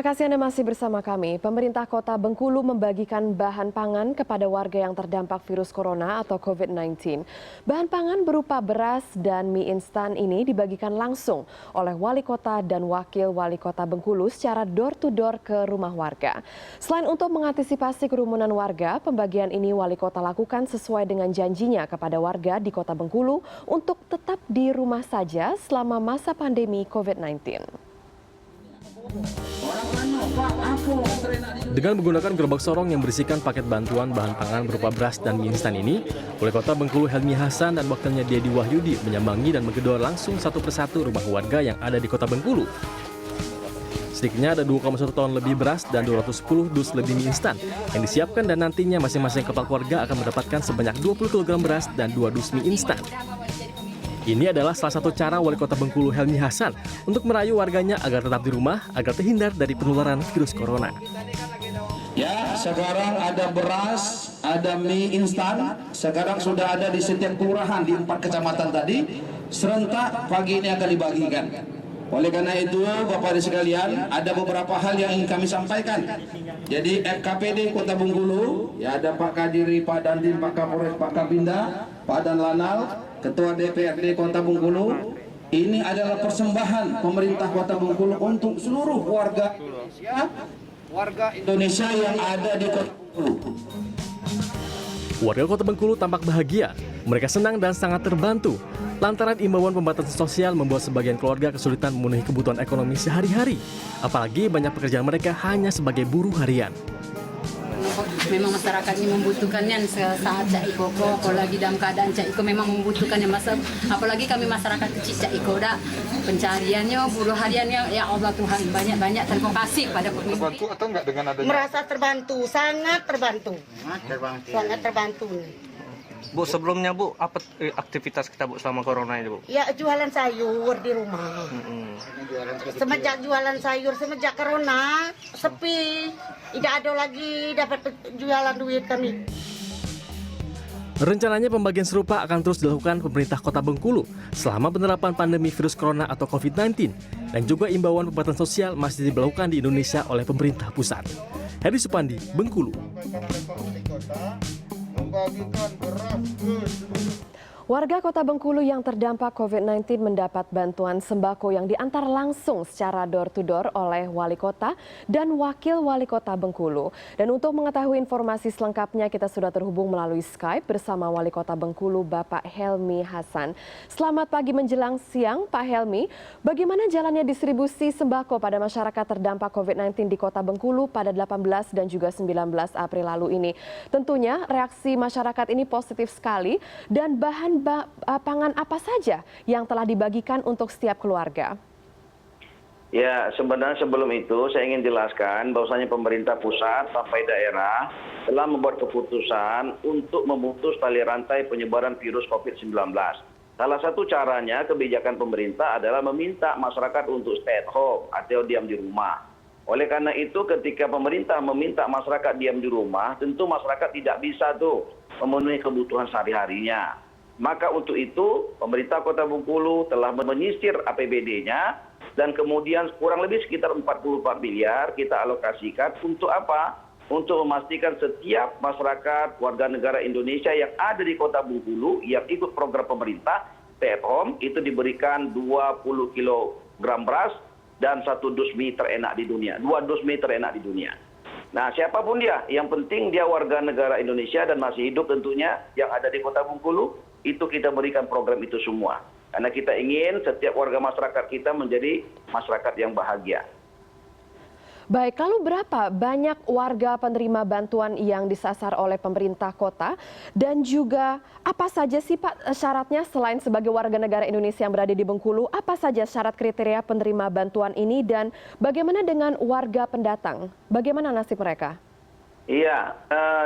Terima kasih Anda masih bersama kami. Pemerintah Kota Bengkulu membagikan bahan pangan kepada warga yang terdampak virus corona atau COVID-19. Bahan pangan berupa beras dan mie instan ini dibagikan langsung oleh Wali Kota dan Wakil Wali Kota Bengkulu secara door-to-door ke rumah warga. Selain untuk mengantisipasi kerumunan warga, pembagian ini Wali Kota lakukan sesuai dengan janjinya kepada warga di Kota Bengkulu untuk tetap di rumah saja selama masa pandemi COVID-19. Dengan menggunakan gerobak sorong yang berisikan paket bantuan bahan pangan berupa beras dan mie instan ini, Wali Kota Bengkulu Helmi Hasan dan wakilnya Dedi Wahyudi menyambangi dan menggedor langsung satu persatu rumah warga yang ada di Kota Bengkulu. Sedikitnya ada 2,1 ton lebih beras dan 210 dus lebih mie instan yang disiapkan dan nantinya masing-masing kepala keluarga akan mendapatkan sebanyak 20 kg beras dan 2 dus mie instan. Ini adalah salah satu cara Wali Kota Bengkulu Helmi Hasan untuk merayu warganya agar tetap di rumah agar terhindar dari penularan virus corona. Ya, sekarang ada beras, ada mie instan. Sekarang sudah ada di setiap kelurahan di 4 kecamatan tadi. Serentak pagi ini akan dibagikan. Oleh karena itu, Bapak Ibu sekalian, ada beberapa hal yang ingin kami sampaikan. Jadi FKPD Kota Bengkulu, ya ada Pak Kadiri, Pak Dandim, Pak Kapolres, Pak Kabinda, Pak Dan Lanal, Ketua DPRD Kota Bengkulu. Ini adalah persembahan pemerintah Kota Bengkulu untuk seluruh warga Indonesia yang ada di Kota Bengkulu. Warga Kota Bengkulu tampak bahagia. Mereka senang dan sangat terbantu lantaran imbauan pembatasan sosial membuat sebagian keluarga kesulitan memenuhi kebutuhan ekonomi sehari-hari. Apalagi banyak pekerjaan mereka hanya sebagai buruh harian. Memang masyarakat ini membutuhkannya saat Cak Iko, apalagi dalam keadaan Cak Iko memang membutuhkannya, apalagi kami masyarakat kecil Cak Iko, pencariannya, buruh hariannya, ya Allah Tuhan, banyak-banyak terima kasih pada pemimpin. Terbantu atau enggak dengan adanya? Merasa terbantu, sangat terbantu. Sangat terbantu. Bu, sebelumnya Bu, apa aktivitas kita Bu selama corona ini Bu? Ya jualan sayur di rumah. Semenjak jualan sayur, semenjak corona, sepi. Tidak ada lagi dapat jualan duit kami. Rencananya pembagian serupa akan terus dilakukan pemerintah Kota Bengkulu selama penerapan pandemi virus corona atau COVID-19 dan juga imbauan pembatasan sosial masih diberlakukan di Indonesia oleh pemerintah pusat. Heri Supandi, Bengkulu. Warga Kota Bengkulu yang terdampak COVID-19 mendapat bantuan sembako yang diantar langsung secara door-to-door oleh Wali Kota dan Wakil Wali Kota Bengkulu. Dan untuk mengetahui informasi selengkapnya kita sudah terhubung melalui Skype bersama Wali Kota Bengkulu Bapak Helmi Hasan. Selamat pagi menjelang siang Pak Helmi, bagaimana jalannya distribusi sembako pada masyarakat terdampak COVID-19 di Kota Bengkulu pada 18 dan juga 19 April lalu ini? Tentunya reaksi masyarakat ini positif sekali dan bahan pangan apa saja yang telah dibagikan untuk setiap keluarga? Ya, sebenarnya sebelum itu saya ingin jelaskan bahwasanya pemerintah pusat sampai daerah telah membuat keputusan untuk memutus tali rantai penyebaran virus COVID-19. Salah satu caranya kebijakan pemerintah adalah meminta masyarakat untuk stay at home atau diam di rumah. Oleh karena itu ketika pemerintah meminta masyarakat diam di rumah, tentu masyarakat tidak bisa memenuhi kebutuhan sehari-harinya. Maka untuk itu pemerintah Kota Bengkulu telah menyisir APBD-nya dan kemudian kurang lebih sekitar 44 miliar kita alokasikan untuk apa? Untuk memastikan setiap masyarakat warga negara Indonesia yang ada di Kota Bengkulu yang ikut program pemerintah stay at home itu diberikan 20 kg beras dan 1 dus mie terenak di dunia, 2 dus mie terenak di dunia. Nah, siapapun dia, yang penting dia warga negara Indonesia dan masih hidup tentunya yang ada di Kota Bengkulu, itu kita berikan program itu semua. Karena kita ingin setiap warga masyarakat kita menjadi masyarakat yang bahagia. Baik, lalu berapa banyak warga penerima bantuan yang disasar oleh pemerintah kota? Dan juga apa saja sih Pak syaratnya selain sebagai warga negara Indonesia yang berada di Bengkulu? Apa saja syarat kriteria penerima bantuan ini dan bagaimana dengan warga pendatang? Bagaimana nasib mereka? Iya,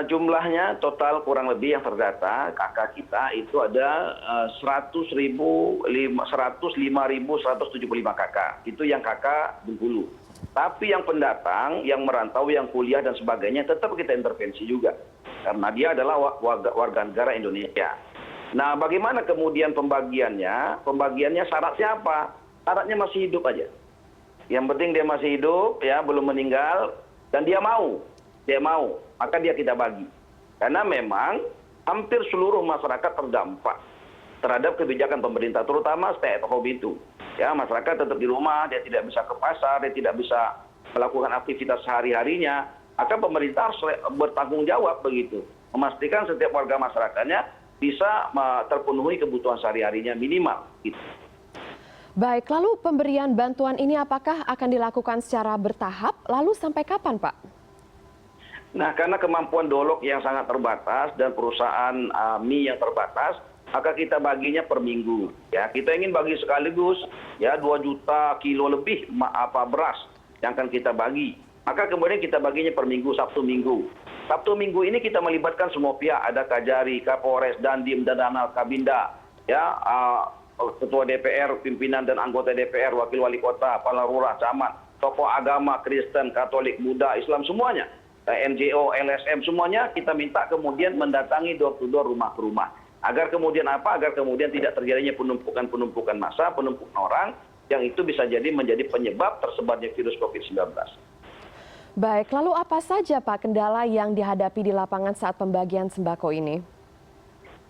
jumlahnya total kurang lebih yang terdata kakak kita itu ada 105.175 kakak. Itu yang kakak Bengkulu. Tapi yang pendatang, yang merantau, yang kuliah dan sebagainya tetap kita intervensi juga. Karena dia adalah warga negara Indonesia. Nah, bagaimana kemudian pembagiannya? Pembagiannya syaratnya apa? Syaratnya masih hidup aja. Yang penting dia masih hidup, ya, belum meninggal, dan dia mau, maka dia kita bagi. Karena memang hampir seluruh masyarakat terdampak terhadap kebijakan pemerintah, terutama stay at home itu. Ya, masyarakat tetap di rumah, dia tidak bisa ke pasar, dia tidak bisa melakukan aktivitas sehari-harinya. Maka pemerintah harus bertanggung jawab begitu, memastikan setiap warga masyarakatnya bisa terpenuhi kebutuhan sehari-harinya minimal. Gitu. Baik, lalu pemberian bantuan ini apakah akan dilakukan secara bertahap, lalu sampai kapan, Pak? Nah, karena kemampuan Dolok yang sangat terbatas dan perusahaan mie yang terbatas, maka kita baginya per minggu. Ya, kita ingin bagi sekaligus ya 2 juta kilo lebih beras yang akan kita bagi. Maka kemudian kita baginya per minggu, Sabtu Minggu. Sabtu Minggu ini kita melibatkan semua pihak, ada Kajari, Kapolres, Dandim, dan Danal Kabinda, ya, Ketua DPR, pimpinan dan anggota DPR, Wakil Wali Kota, Kepala Lurah, Camat, tokoh agama, Kristen, Katolik, Buddha, Islam, semuanya. NGO, LSM, semuanya kita minta kemudian mendatangi door to door, rumah ke rumah. Agar kemudian apa? Agar kemudian tidak terjadinya penumpukan massa, penumpukan orang, yang itu bisa jadi menjadi penyebab tersebarnya virus COVID-19. Baik, lalu apa saja Pak kendala yang dihadapi di lapangan saat pembagian sembako ini?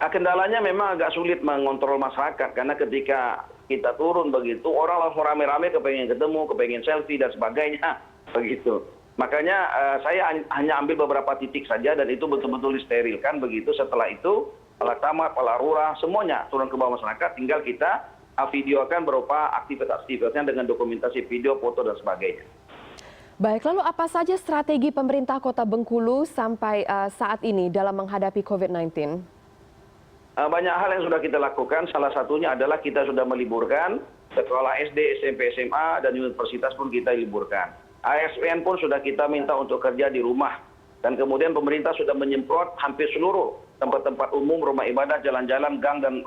Kendalanya memang agak sulit mengontrol masyarakat, karena ketika kita turun begitu, orang langsung rame-rame kepengen ketemu, kepengen selfie dan sebagainya, begitu. Makanya saya hanya ambil beberapa titik saja dan itu betul-betul disterilkan begitu. Setelah itu, Kepala Camat, Kepala Lurah, semuanya turun ke bawah masyarakat, tinggal kita videokan berupa aktivitas-aktivitasnya dengan dokumentasi video, foto, dan sebagainya. Baik, lalu apa saja strategi pemerintah Kota Bengkulu sampai saat ini dalam menghadapi COVID-19? Banyak hal yang sudah kita lakukan, salah satunya adalah kita sudah meliburkan sekolah SD, SMP, SMA, dan universitas pun kita liburkan. ASN pun sudah kita minta untuk kerja di rumah. Dan kemudian pemerintah sudah menyemprot hampir seluruh tempat-tempat umum, rumah ibadah, jalan-jalan, gang, dan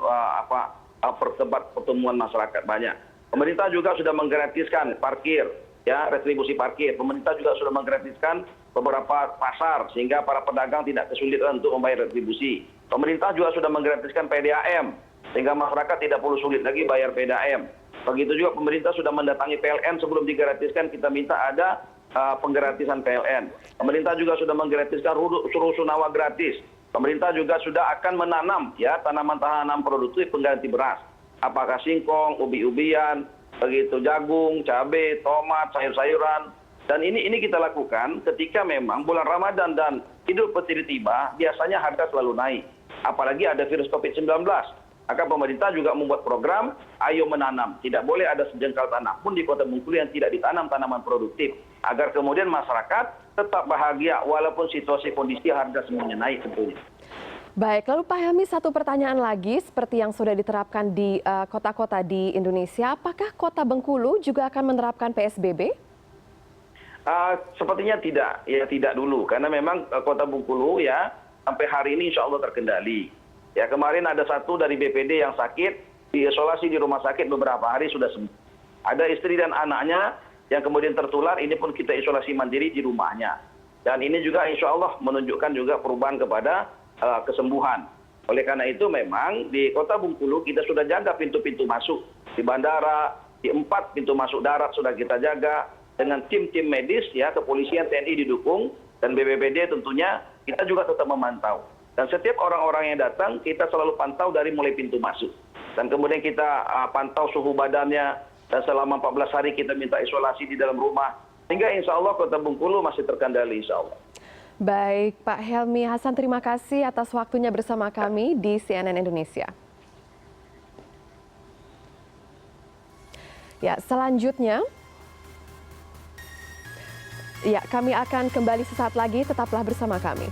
tempat pertemuan masyarakat banyak. Pemerintah juga sudah menggratiskan parkir, ya, retribusi parkir. Pemerintah juga sudah menggratiskan beberapa pasar sehingga para pedagang tidak kesulitan untuk membayar retribusi. Pemerintah juga sudah menggratiskan PDAM sehingga masyarakat tidak perlu sulit lagi bayar PDAM. Begitu juga pemerintah sudah mendatangi PLN sebelum digratiskan, kita minta ada penggratisan PLN. Pemerintah juga sudah menggratiskan rusunawa gratis. Pemerintah juga sudah akan menanam ya tanaman-tanaman produktif pengganti beras. Apakah singkong, ubi-ubian, begitu jagung, cabai, tomat, sayur-sayuran. Dan ini kita lakukan ketika memang bulan Ramadan dan Idul Fitri tiba, biasanya harga selalu naik. Apalagi ada virus COVID-19. Maka pemerintah juga membuat program Ayo Menanam. Tidak boleh ada sejengkal tanah pun di Kota Bengkulu yang tidak ditanam tanaman produktif. Agar kemudian masyarakat tetap bahagia walaupun situasi kondisi harga semuanya naik tentunya. Baik, lalu Pak Helmi, satu pertanyaan lagi seperti yang sudah diterapkan di kota-kota di Indonesia, apakah Kota Bengkulu juga akan menerapkan PSBB? Sepertinya tidak, ya tidak dulu, karena memang Kota Bengkulu ya sampai hari ini insya Allah terkendali. Ya, kemarin ada satu dari BPD yang sakit, diisolasi di rumah sakit beberapa hari sudah sembuh. Ada istri dan anaknya yang kemudian tertular, ini pun kita isolasi mandiri di rumahnya. Dan ini juga insya Allah menunjukkan juga perubahan kepada kesembuhan. Oleh karena itu memang di Kota Bengkulu kita sudah jaga pintu-pintu masuk. Di bandara, di 4 pintu masuk darat sudah kita jaga dengan tim-tim medis, ya, kepolisian, TNI didukung, dan BPBD tentunya kita juga tetap memantau. Dan setiap orang-orang yang datang kita selalu pantau dari mulai pintu masuk. Dan kemudian kita pantau suhu badannya, dan selama 14 hari kita minta isolasi di dalam rumah. Sehingga insya Allah Kota Bengkulu masih terkendali insya Allah. Baik, Pak Helmi Hasan, terima kasih atas waktunya bersama kami di CNN Indonesia. Ya, selanjutnya, ya, kami akan kembali sesaat lagi, tetaplah bersama kami.